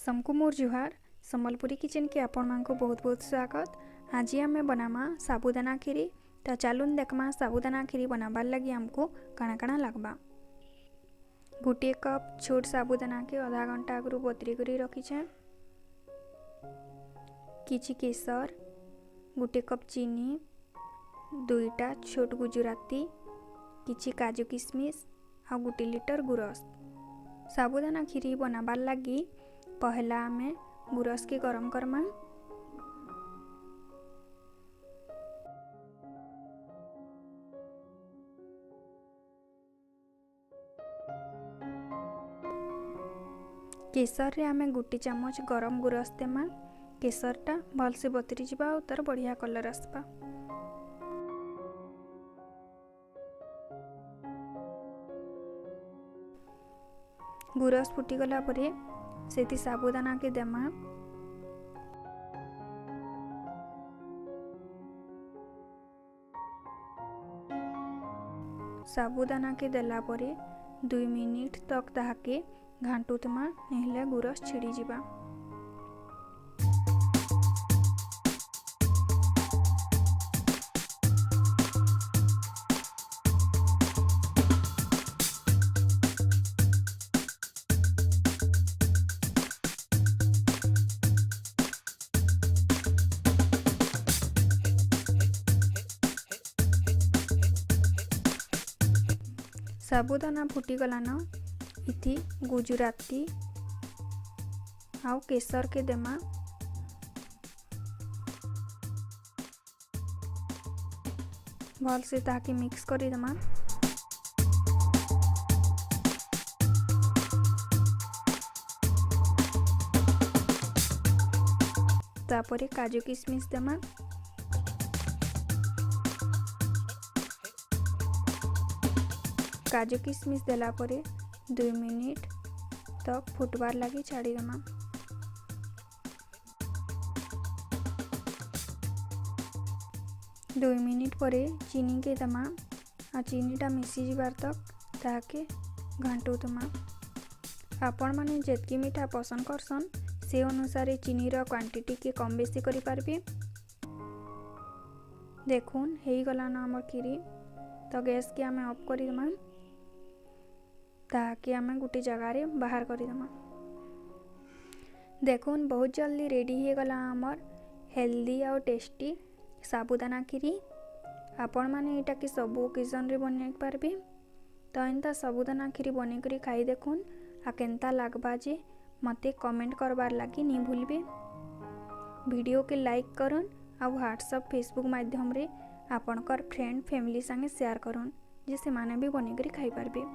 समको मोर जुहार Sambalpuri kitchen के आपण मान को बहुत बहुत स्वागत। आज आम बनामा साबुदाना खीरी। तो चलून देखमा साबुदाना खीरी बनाबार लगी आमको काଣା काଣା लगबा। गोटे कप छोट साबुदाना के आधा घंटा आगु बतरी कर रखीछे। किछि केसर, गोटे कप चीनी, दुईटा छोट गुजराती, किछि काजू किशमिश आ गोटे लिटर गुरस। साबुदाना खीरी बनाबार लगी पहला आमे गुरस के गरम करमा। केसर रे आमे गोटे चम्मच गरम गुरस देमा। केसरटा भलसे बतरी जिबा और तार बढ़िया कलर आसबा। गुरस फुटी गला परे सेती साबुदाना के देमा। साबुदाना के देला परे 2 मिनिट तक ताहाके घांटुतमा नहेले गुरस छिड़ी जिबा। साबुदाना फुटी गलान इथि गुजराती आउ केसर के देमा। भल से ताके मिक्स करी देमा। तापरे काजू किशमिश देमा। काजू किशमिश देला परे 2 मिनिट तक फुटबार लगी छाड़ी देमा। दो मिनिट परे चीनी के देमा। आ चीनीटा मिसी जिबार तक ताके घांटू देमा। आपण माने जेतकी मीठा पसंद करसन से अनुसार चीनी रो क्वांटिटी के कम बेसी करि पारबे। देखुन हेई गला ना हमर खीरी। तो गैस के आमे ऑफ करि देमा। ताके आमे गुटे जगह रे बाहर करि देमा। देखुन बहुत जल्दी रेडी हे गला हमर हेल्दी और टेस्टी साबुदाना खीरी। आपण माने एटा के सब ओकेजन रे बनै पारबे। तो एंता साबुदाना खीरी बनै करी खाई देखुन आ केनता लागबा जे मते कमेंट करबार लागी नी भूलबे। वीडियो के लाइक करन आ व्हाट्सएप फेसबुक माध्यम रे आपणकर फ्रेंड फैमिली संगे शेयर करन जे से माने भी बनै करी खाई पारबे।